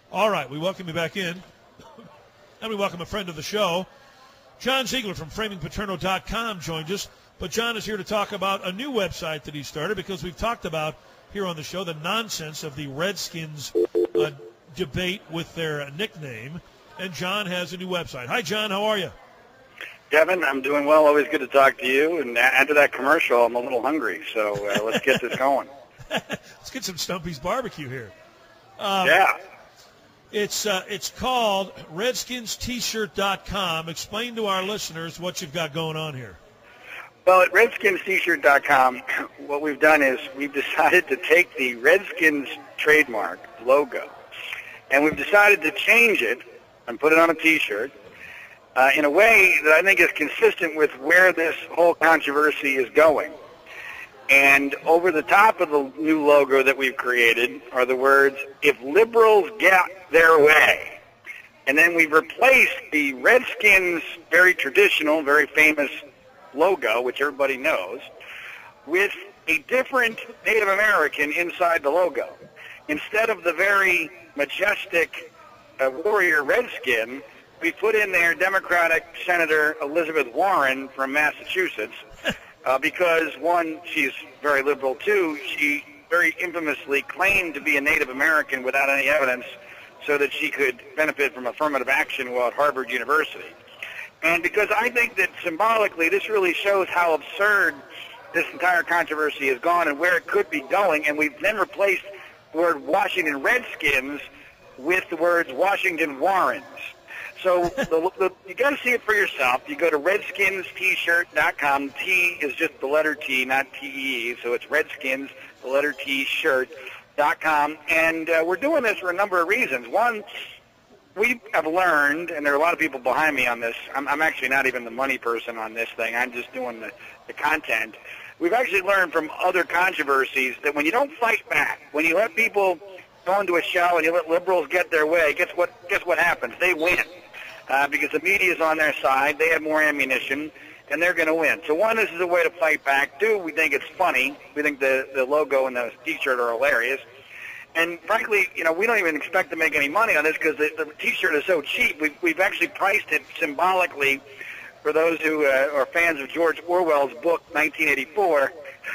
All right, we welcome you back in. And we welcome a friend of the show. John Ziegler from FramingPaterno.com joins us. But John is here to talk about a new website that he started, because we've talked about here on the show the nonsense of the Redskins debate with their nickname. And John has a new website. Hi, John. How are you? Kevin, I'm doing well. Always good to talk to you. And after that commercial, I'm a little hungry. So let's get this going. Let's get some Stumpy's barbecue here. Yeah. It's called RedskinsT-shirt.com. Explain to our listeners what you've got going on here. Well, at RedskinsT-shirt.com, what we've done is we've decided to take the Redskins trademark logo, and we've decided to change it and put it on a T-shirt in a way that I think is consistent with where this whole controversy is going. And over the top of the new logo that we've created are the words, "If liberals get their way." And then we've replaced the Redskins' very traditional, very famous logo, which everybody knows, with a different Native American inside the logo. Instead of the very majestic warrior Redskin, we put in there Democratic Senator Elizabeth Warren from Massachusetts. Because, one, she's very liberal, two, she very infamously claimed to be a Native American without any evidence so that she could benefit from affirmative action while at Harvard University. And because I think that symbolically this really shows how absurd this entire controversy has gone and where it could be going, and we've then replaced the word Washington Redskins with the words Washington Warrens. So you got to see it for yourself. You go to RedskinsT-shirt.com. T is just the letter T, not T-E. So it's Redskins, the letter T, shirt.com. And we're doing this for a number of reasons. One, we have learned, and there are a lot of people behind me on this. I'm actually not even the money person on this thing. I'm just doing the content. We've actually learned from other controversies that when you don't fight back, when you let people go into a show and you let liberals get their way, guess what happens? They win. Because the media is on their side, they have more ammunition, and they're going to win. So one, this is a way to fight back. Two, we think it's funny. We think the logo and the T-shirt are hilarious. And frankly, we don't even expect to make any money on this because the T-shirt is so cheap. We've actually priced it symbolically for those who are fans of George Orwell's book, 1984.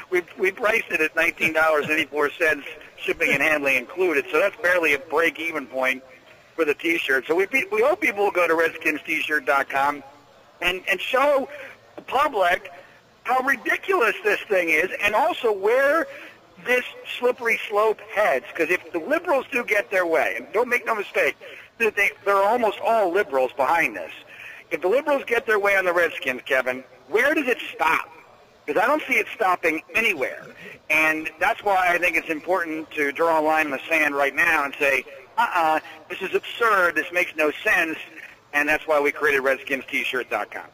We priced it at $19.84, shipping and handling included. So that's barely a break-even point for the T-shirt. So we hope people will go to RedskinsT-shirt.com and show the public how ridiculous this thing is, and also where this slippery slope heads. Because if the liberals do get their way, and don't make no mistake, there are almost all liberals behind this. If the liberals get their way on the Redskins, Kevin, where does it stop? Because I don't see it stopping anywhere. And that's why I think it's important to draw a line in the sand right now and say, this is absurd, this makes no sense, and that's why we created RedskinsT-shirt.com.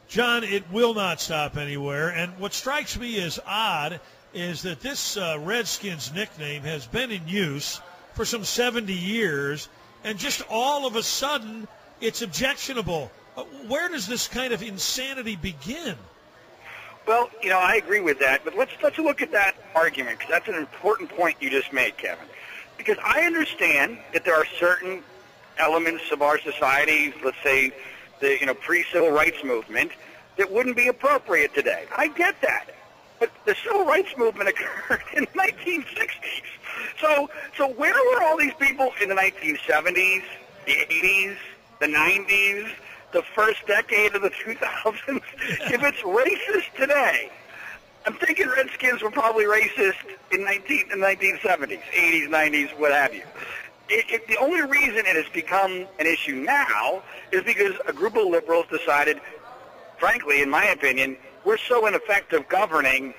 John, it will not stop anywhere, and what strikes me as odd is that this Redskins nickname has been in use for some 70 years, and just all of a sudden it's objectionable. Where does this kind of insanity begin? Well, I agree with that, but let's look at that argument, because that's an important point you just made, Kevin. Because I understand that there are certain elements of our society, let's say the pre-civil rights movement, that wouldn't be appropriate today. I get that. But the civil rights movement occurred in the 1960s. So where were all these people in the 1970s, the 80s, the 90s, the first decade of the 2000s? If it's racist today, I'm thinking Redskins were probably racist in the 1970s, 80s, 90s, what have you. The only reason it has become an issue now is because a group of liberals decided, frankly, in my opinion, we're so ineffective governing,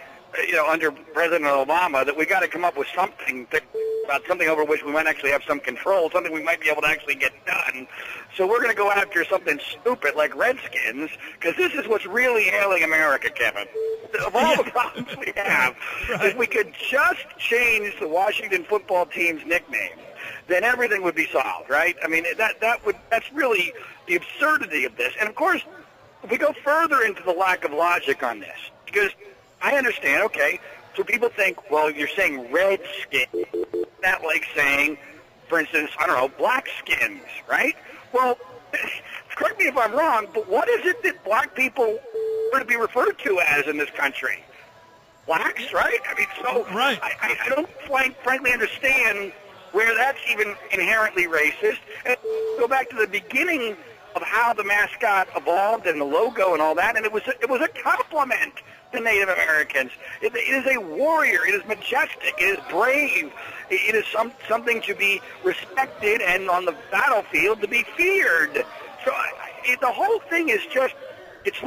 under President Obama, that we got to come up with something about something over which we might actually have some control, something we might be able to actually get done. So we're going to go after something stupid like Redskins, because this is what's really ailing America, Kevin. Of all the problems we have, if we could just change the Washington football team's nickname, then everything would be solved, right? I mean, that's really the absurdity of this. And of course, if we go further into the lack of logic on this, because I understand, okay, so people think, well, you're saying Redskin, not like saying for instance, I don't know, blackskins, right? Well, correct me if I'm wrong, but what is it that black people are to be referred to as in this country? Blacks, right? I mean, so right. I don't frankly understand where that's even inherently racist. And go back to the beginning of how the mascot evolved and the logo and all that, and it was a compliment to Native Americans. It is a warrior. It is majestic. It is brave. It is something to be respected, and on the battlefield to be feared. So the whole thing is just, it's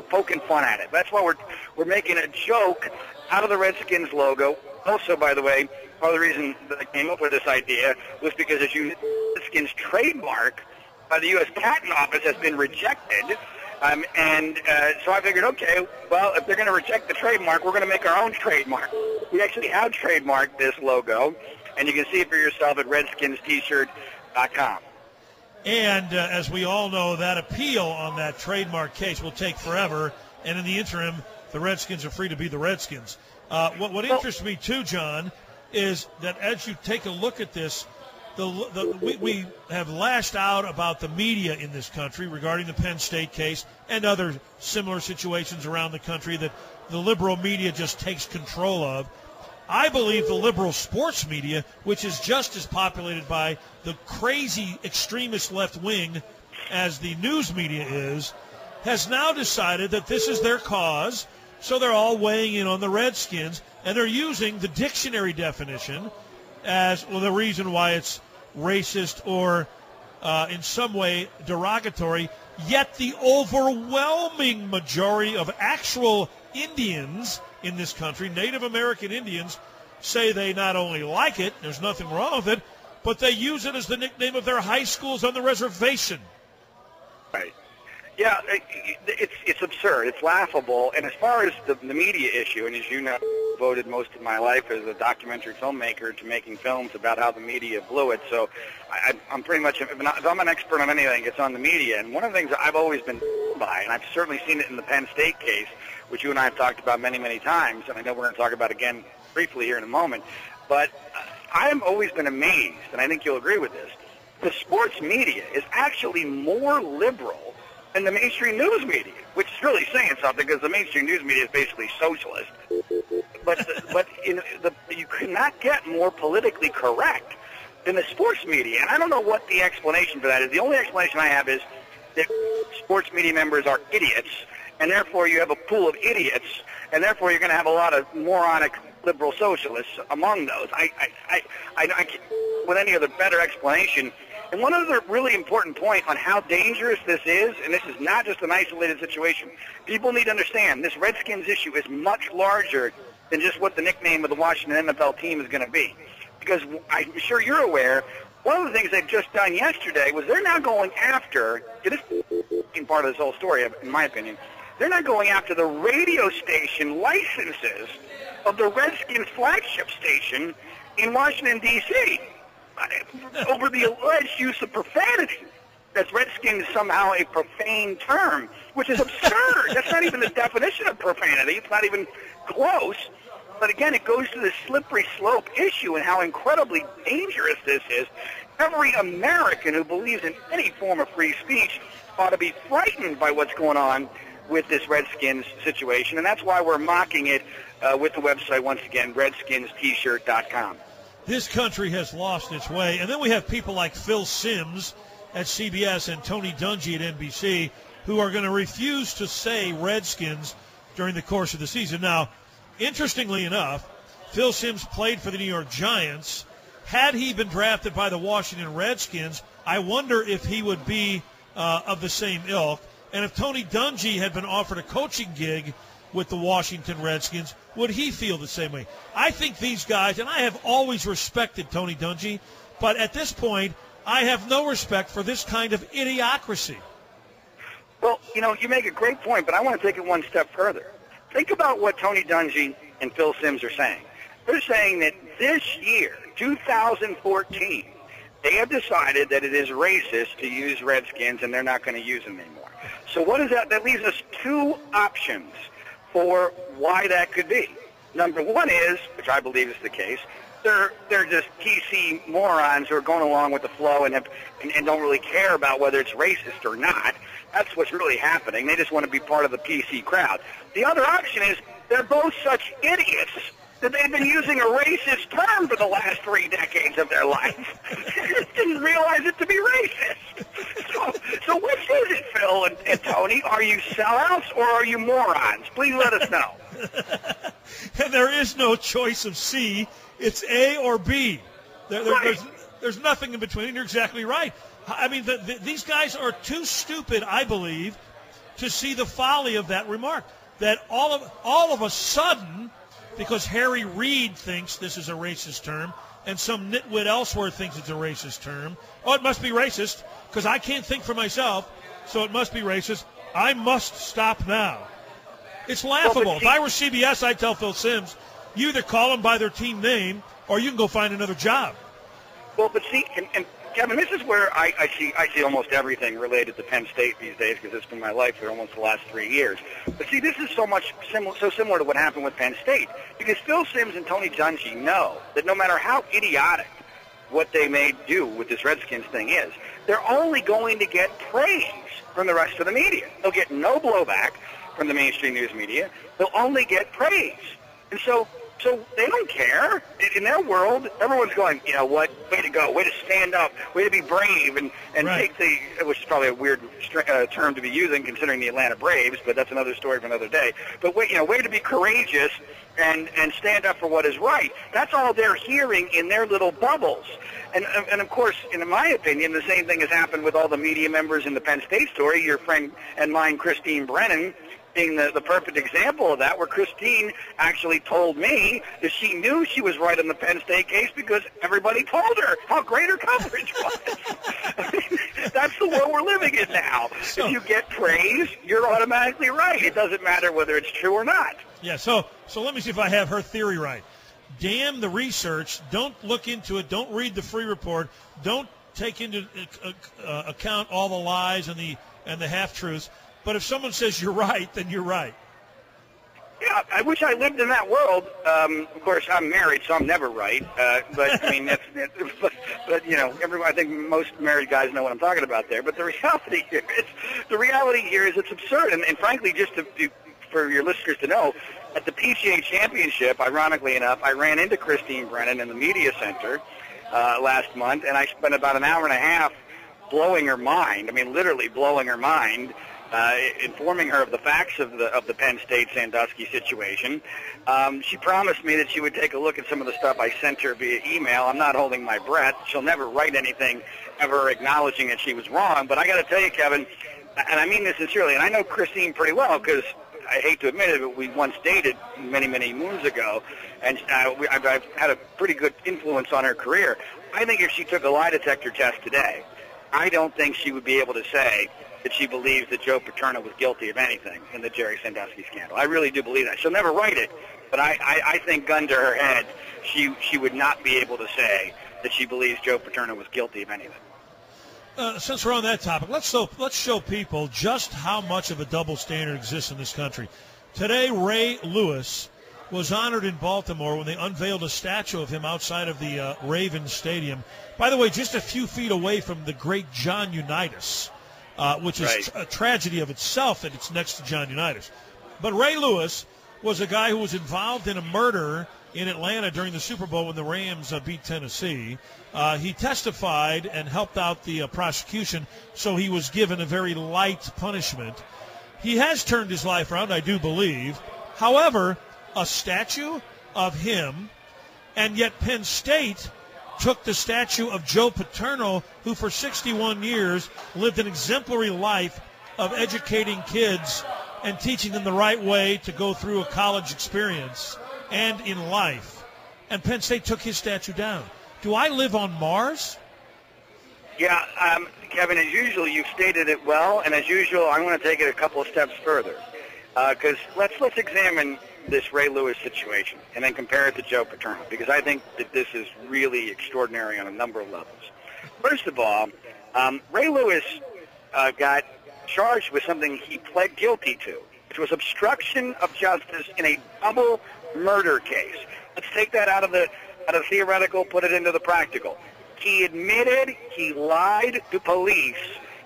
poking fun at it. That's why we're making a joke out of the Redskins logo. Also, by the way, part of the reason that I came up with this idea was because, as you know, the Redskins trademark by the U.S. Patent Office has been rejected. So I figured, okay, well, if they're going to reject the trademark, we're going to make our own trademark. We actually have trademarked this logo, and you can see it for yourself at redskinst-shirt.com. And as we all know, that appeal on that trademark case will take forever, and in the interim, the Redskins are free to be the Redskins. What interests me, too, John, is that as you take a look at this, we have lashed out about the media in this country regarding the Penn State case and other similar situations around the country that the liberal media just takes control of. I believe the liberal sports media, which is just as populated by the crazy extremist left wing as the news media is, has now decided that this is their cause, so they're all weighing in on the Redskins, and they're using the dictionary definition as the reason why it's racist or in some way derogatory, yet the overwhelming majority of actual Indians in this country, Native American Indians, say they not only like it, there's nothing wrong with it, but they use it as the nickname of their high schools on the reservation. Right. Yeah, it's absurd. It's laughable. And as far as the media issue, and as you know, I devoted most of my life as a documentary filmmaker to making films about how the media blew it. So I'm pretty much, if I'm an expert on anything, it's on the media. And one of the things that I've always been by, and I've certainly seen it in the Penn State case, which you and I have talked about many, many times, and I know we're going to talk about again briefly here in a moment, but I have always been amazed, and I think you'll agree with this, the sports media is actually more liberal than the mainstream news media, which is really saying something because the mainstream news media is basically socialist. But you could not get more politically correct than the sports media, and I don't know what the explanation for that is. The only explanation I have is that sports media members are idiots, and therefore you have a pool of idiots, and therefore you're going to have a lot of moronic liberal socialists among those. I can't, with any other better explanation. And one other really important point on how dangerous this is, and this is not just an isolated situation, people need to understand this Redskins issue is much larger than just what the nickname of the Washington NFL team is going to be. Because I'm sure you're aware, one of the things they've just done yesterday was they're now going after, this is part of this whole story, in my opinion, they're now going after the radio station licenses of the Redskins flagship station in Washington, D.C., over the alleged use of profanity. That's Redskins somehow a profane term, which is absurd. That's not even the definition of profanity. It's not even close. But again, it goes to this slippery slope issue and how incredibly dangerous this is. Every American who believes in any form of free speech ought to be frightened by what's going on with this Redskins situation, and that's why we're mocking it with the website, once again, redskinst-shirt.com. This country has lost its way. And then we have people like Phil Simms at CBS and Tony Dungy at NBC who are going to refuse to say Redskins during the course of the season. Now, interestingly enough, Phil Simms played for the New York Giants. Had he been drafted by the Washington Redskins, I wonder if he would be of the same ilk. And if Tony Dungy had been offered a coaching gig with the Washington Redskins, would he feel the same way? I think these guys, and I have always respected Tony Dungy, but at this point, I have no respect for this kind of idiocracy. Well, you make a great point, but I want to take it one step further. Think about what Tony Dungy and Phil Simms are saying. They're saying that this year, 2014, they have decided that it is racist to use Redskins and they're not going to use them anymore. So what is that? That leaves us two options for why that could be. Number one is, which I believe is the case, they're just PC morons who are going along with the flow and don't really care about whether it's racist or not. That's what's really happening. They just want to be part of the PC crowd. The other option is they're both such idiots that they've been using a racist term for the last 3 decades of their life. They just didn't realize it to be racist. So which is it, Phil and Tony? Are you sellouts or are you morons? Please let us know. And there is no choice of C. It's A or B. There's nothing in between. You're exactly right. I mean, these guys are too stupid, I believe, to see the folly of that remark. That all of a sudden, because Harry Reid thinks this is a racist term, and some nitwit elsewhere thinks it's a racist term, it must be racist, because I can't think for myself, so it must be racist. I must stop now. It's laughable. Well, if I were CBS, I'd tell Phil Simms, you either call them by their team name, or you can go find another job. Well, but see, and Kevin, this is where I see almost everything related to Penn State these days, because it's been my life for almost the last 3 years. But see, this is so similar to what happened with Penn State, because Phil Simms and Tony Dungy know that no matter how idiotic what they may do with this Redskins thing is, they're only going to get praise from the rest of the media. They'll get no blowback from the mainstream news media. They'll only get praise. And so they don't care. In their world, everyone's going, you know what, way to go, way to stand up, way to be brave, and right. take which is probably a weird term to be using considering the Atlanta Braves, but that's another story for another day. But way to be courageous and stand up for what is right. That's all they're hearing in their little bubbles. And of course, in my opinion, the same thing has happened with all the media members in the Penn State story. Your friend and mine, Christine Brennan, being the perfect example of that, where Christine actually told me that she knew she was right on the Penn State case because everybody told her how great her coverage was. I mean, that's the world we're living in now. So, if you get praise, you're automatically right. It doesn't matter whether it's true or not. Yeah, so let me see if I have her theory right. Damn the research. Don't look into it. Don't read the free report. Don't take into account all the lies and the half-truths. But if someone says you're right, then you're right. Yeah, I wish I lived in that world. Of course, I'm married, so I'm never right. But I mean, but you know, I think most married guys know what I'm talking about there. But the reality here is it's absurd. And frankly, just for your listeners to know, at the PGA Championship, ironically enough, I ran into Christine Brennan in the media center last month, and I spent about an hour and a half blowing her mind. I mean, literally blowing her mind. Informing her of the facts of the Penn State Sandusky situation. She promised me that she would take a look at some of the stuff I sent her via email. I'm not holding my breath. She'll never write anything ever acknowledging that she was wrong. But I got to tell you, Kevin, and I mean this sincerely, and I know Christine pretty well because I hate to admit it, but we once dated many, many moons ago, and I've had a pretty good influence on her career. I think if she took a lie detector test today, I don't think she would be able to say that she believes that Joe Paterno was guilty of anything in the Jerry Sandusky scandal. I really do believe that. She'll never write it, but I think gun to her head, she would not be able to say that she believes Joe Paterno was guilty of anything. Since we're on that topic, let's show people just how much of a double standard exists in this country. Today, Ray Lewis was honored in Baltimore when they unveiled a statue of him outside of the Ravens Stadium. By the way, just a few feet away from the great John Unitas. Which is a tragedy of itself that it's next to John Unitas. But Ray Lewis was a guy who was involved in a murder in Atlanta during the Super Bowl when the Rams beat Tennessee. He testified and helped out the prosecution, so he was given a very light punishment. He has turned his life around, I do believe. However, a statue of him, and yet Penn State took the statue of Joe Paterno, who for 61 years lived an exemplary life of educating kids and teaching them the right way to go through a college experience and in life. And Penn State took his statue down. Do I live on Mars? Yeah, Kevin, as usual, you've stated it well, and as usual, I want to take it a couple of steps further. Because let's examine this Ray Lewis situation and then compare it to Joe Paterno, because I think that this is really extraordinary on a number of levels. First of all, Ray Lewis got charged with something he pled guilty to, which was obstruction of justice in a double murder case. Let's take that out of the out of theoretical, put it into the practical. He admitted he lied to police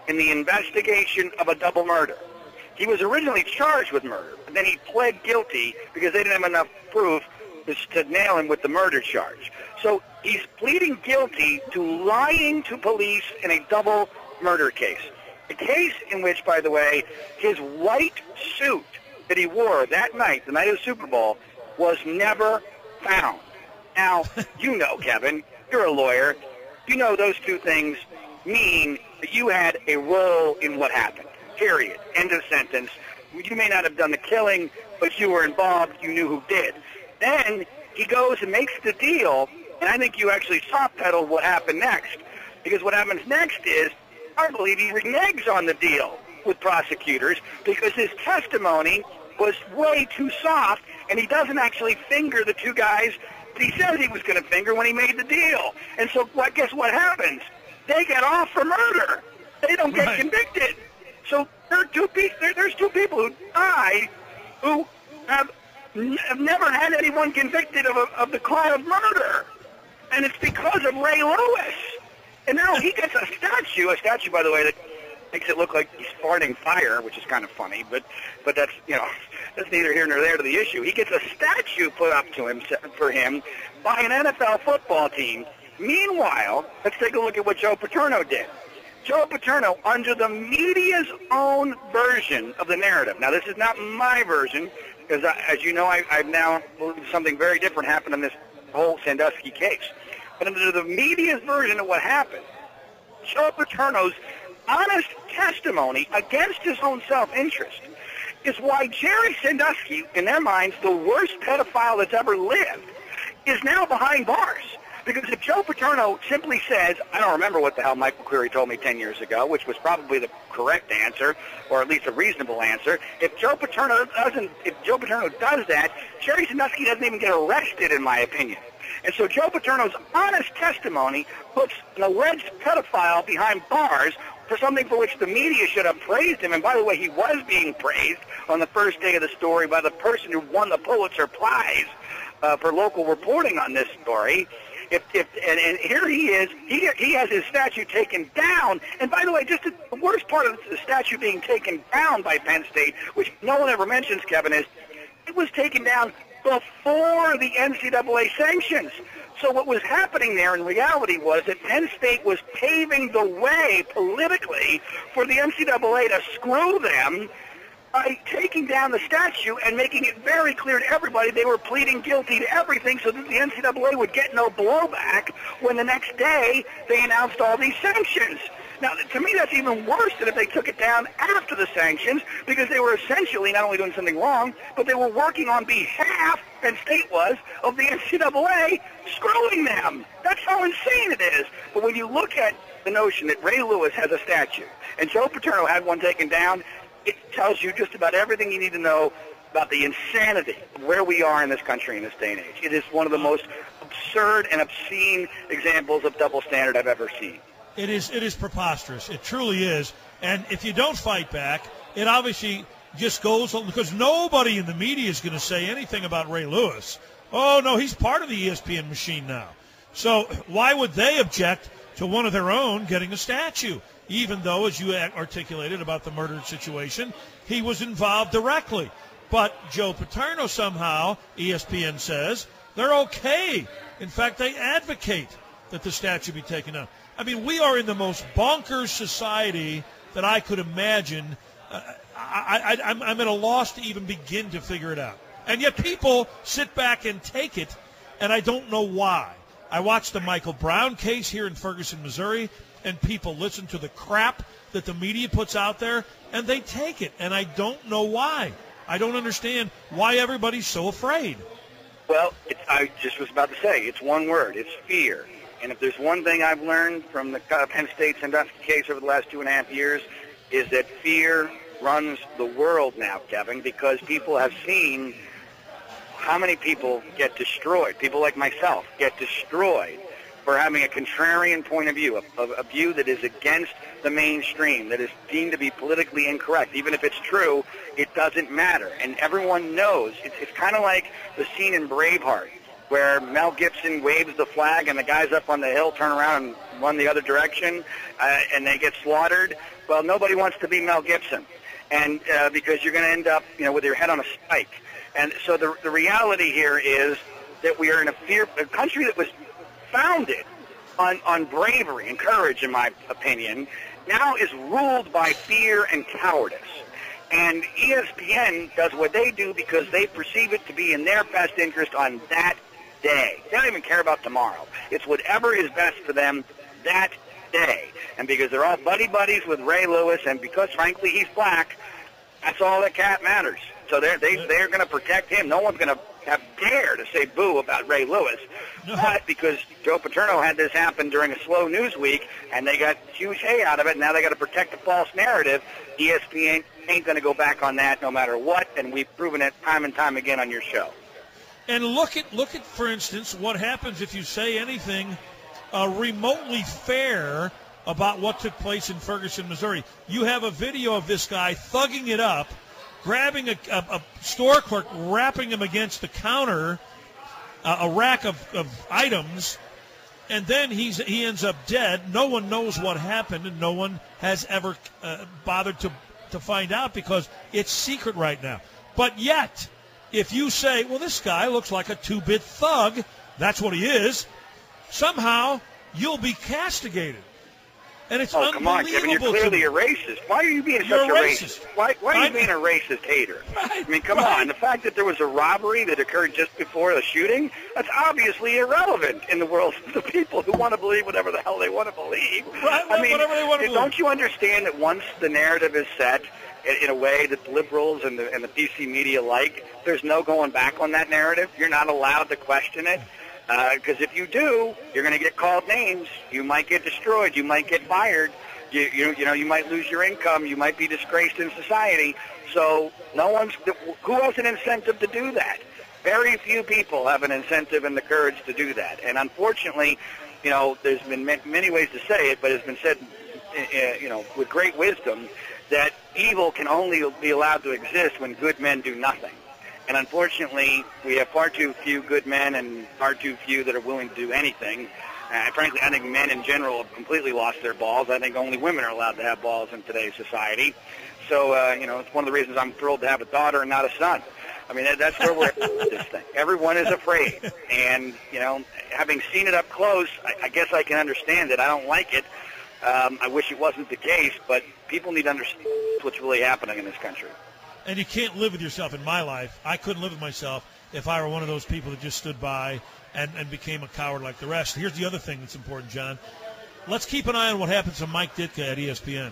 in the investigation of a double murder. He was originally charged with murder, but then he pled guilty because they didn't have enough proof to nail him with the murder charge. So he's pleading guilty to lying to police in a double murder case. A case in which, by the way, his white suit that he wore that night, the night of the Super Bowl, was never found. Now, you know, Kevin, you're a lawyer. You know those two things mean that you had a role in what happened. Period. End of sentence. You may not have done the killing, but you were involved. You knew who did. Then he goes and makes the deal, and I think you actually soft pedaled what happened next. Because what happens next is, I believe he reneges on the deal with prosecutors because his testimony was way too soft, and he doesn't actually finger the two guys that he says he was going to finger when he made the deal. And so guess what happens? They get off for murder. They don't get convicted. So there's two people who died who have never had anyone convicted of the crime of murder. And it's because of Ray Lewis. And now he gets a statue, by the way, that makes it look like he's farting fire, which is kind of funny, but that's, that's neither here nor there to the issue. He gets a statue put up to him for him by an NFL football team. Meanwhile, let's take a look at what Joe Paterno did. Joe Paterno, under the media's own version of the narrative. Now, this is not my version, because as you know, I've now believed something very different happened in this whole Sandusky case. But under the media's version of what happened, Joe Paterno's honest testimony against his own self-interest is why Jerry Sandusky, in their minds, the worst pedophile that's ever lived, is now behind bars. Because if Joe Paterno simply says, I don't remember what the hell Michael Query told me 10 years ago, which was probably the correct answer, or at least a reasonable answer, if Joe Paterno does that, Jerry Sandusky doesn't even get arrested, in my opinion. And so Joe Paterno's honest testimony puts an alleged pedophile behind bars for something for which the media should have praised him. And by the way, he was being praised on the first day of the story by the person who won the Pulitzer Prize for local reporting on this story. And here he is. He has his statue taken down. And by the way, just the worst part of the statue being taken down by Penn State, which no one ever mentions, Kevin, is it was taken down before the NCAA sanctions. So what was happening there in reality was that Penn State was paving the way politically for the NCAA to screw them by taking down the statue and making it very clear to everybody they were pleading guilty to everything so that the NCAA would get no blowback when the next day they announced all these sanctions. Now, to me, that's even worse than if they took it down after the sanctions, because they were essentially not only doing something wrong, but they were working on behalf, Penn State was, of the NCAA, screwing them. That's how insane it is. But when you look at the notion that Ray Lewis has a statue, and Joe Paterno had one taken down, it tells you just about everything you need to know about the insanity of where we are in this country in this day and age. It is one of the most absurd and obscene examples of double standard I've ever seen. It is preposterous. It truly is. And if you don't fight back, it obviously just goes on, because nobody in the media is going to say anything about Ray Lewis. Oh, no, he's part of the ESPN machine now. So why would they object to one of their own getting a statue, even though, as you articulated about the murder situation, he was involved directly? But Joe Paterno somehow, ESPN says, they're okay. In fact, they advocate that the statue be taken down. I mean, we are in the most bonkers society that I could imagine. I'm at a loss to even begin to figure it out. And yet people sit back and take it, and I don't know why. I watched the Michael Brown case here in Ferguson, Missouri, and people listen to the crap that the media puts out there, and they take it, and I don't know why. I don't understand why everybody's so afraid. Well, I just was about to say, it's one word. It's fear. And if there's one thing I've learned from the Penn State Sandusky case over the last 2.5 years, is that fear runs the world now, Kevin, because people have seen how many people get destroyed. People like myself get destroyed for having a contrarian point of view, a view that is against the mainstream, that is deemed to be politically incorrect. Even if it's true, it doesn't matter. And everyone knows. It's kind of like the scene in Braveheart where Mel Gibson waves the flag and the guys up on the hill turn around and run the other direction, and they get slaughtered. Well, nobody wants to be Mel Gibson, and because you're going to end up, with your head on a spike. And so the reality here is that we are in a country that was founded on bravery and courage, in my opinion, now is ruled by fear and cowardice. And ESPN does what they do because they perceive it to be in their best interest on that day. They don't even care about tomorrow. It's whatever is best for them that day. And because they're all buddies with Ray Lewis, and because, frankly, he's black, that's all that matters. So they're going to protect him. No one's going to dare to say boo about Ray Lewis. No. But because Joe Paterno had this happen during a slow news week, and they got huge hay out of it, and now they got to protect the false narrative, ESPN ain't going to go back on that no matter what, and we've proven it time and time again on your show. And look at, for instance, what happens if you say anything remotely fair about what took place in Ferguson, Missouri. You have a video of this guy thugging it up, grabbing a store clerk, wrapping him against the counter, a rack of items, and then he ends up dead. No one knows what happened, and no one has ever bothered to find out because it's secret right now. But yet, if you say, well, this guy looks like a two-bit thug, that's what he is, somehow you'll be castigated. And it's unbelievable. Come on, Kevin, you're clearly a racist. Why are you being such a racist? Why are you being a racist hater? I mean, come on. The fact that there was a robbery that occurred just before the shooting, that's obviously irrelevant in the world of the people who want to believe whatever the hell they want to believe. Right, I mean, whatever they want to believe. Don't you understand that once the narrative is set in a way that the liberals and the PC media like, there's no going back on that narrative? You're not allowed to question it. Because if you do, you're going to get called names. You might get destroyed. You might get fired. You might lose your income. You might be disgraced in society. So who has an incentive to do that? Very few people have an incentive and the courage to do that. And unfortunately, there's been many ways to say it, but it's been said, with great wisdom, that evil can only be allowed to exist when good men do nothing. And unfortunately, we have far too few good men and far too few that are willing to do anything. Frankly, I think men in general have completely lost their balls. I think only women are allowed to have balls in today's society. So, it's one of the reasons I'm thrilled to have a daughter and not a son. I mean, that's where we're at with this thing. Everyone is afraid. And, having seen it up close, I guess I can understand it. I don't like it. I wish it wasn't the case, but people need to understand what's really happening in this country. And you can't live with yourself. In my life, I couldn't live with myself if I were one of those people that just stood by and became a coward like the rest. Here's the other thing that's important, John. Let's keep an eye on what happens to Mike Ditka at ESPN,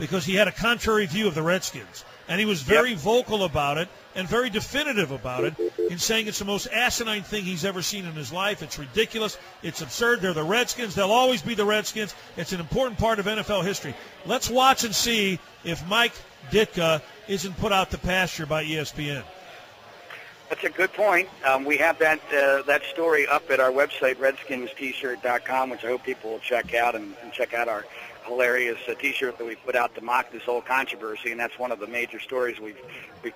because he had a contrary view of the Redskins, and he was very vocal about it and very definitive about it in saying it's the most asinine thing he's ever seen in his life. It's ridiculous. It's absurd. They're the Redskins. They'll always be the Redskins. It's an important part of NFL history. Let's watch and see if Mike Ditka isn't put out to pasture by ESPN. That's a good point. We have that story up at our website, redskinst-t-shirt.com, which I hope people will check out and check out our hilarious T-shirt that we put out to mock this whole controversy, and that's one of the major stories we've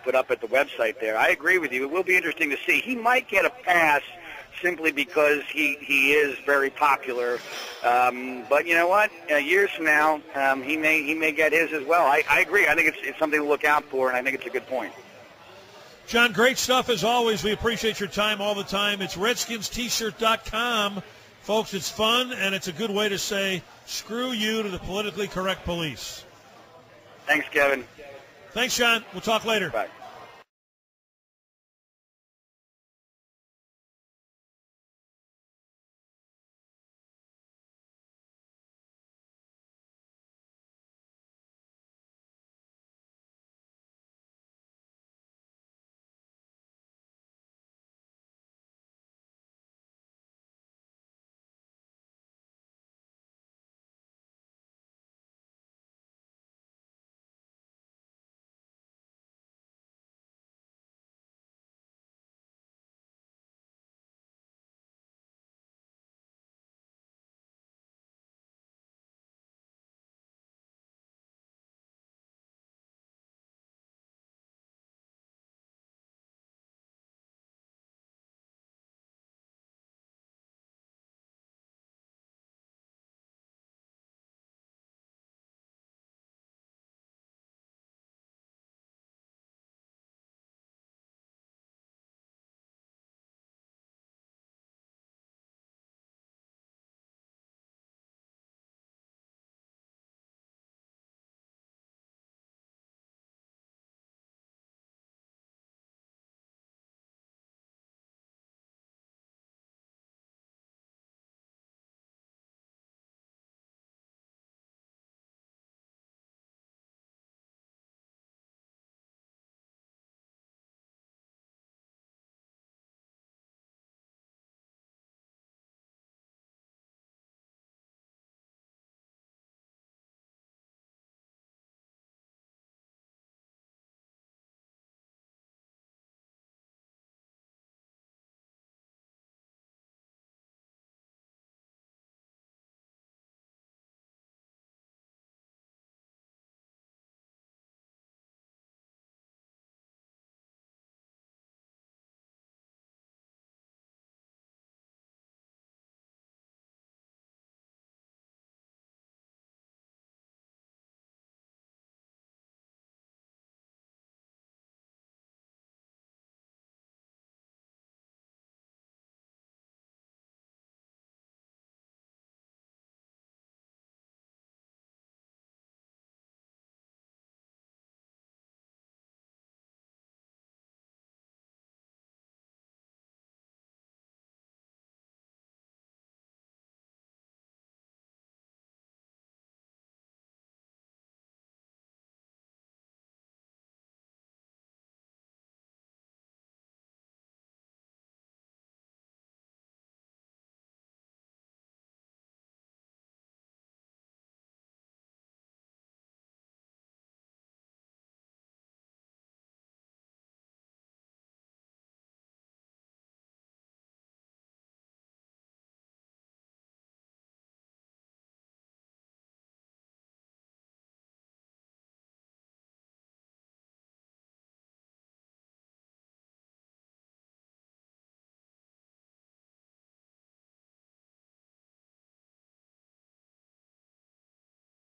put up at the website there. I agree with you. It will be interesting to see. He might get a pass simply because he is very popular. But you know what? Years from now, he may get his as well. I agree. I think it's something to look out for, and I think it's a good point. John, great stuff as always. We appreciate your time all the time. It's redskinst-t-shirt.com. Folks, it's fun, and it's a good way to say screw you to the politically correct police. Thanks, Kevin. Thanks, John. We'll talk later. Bye.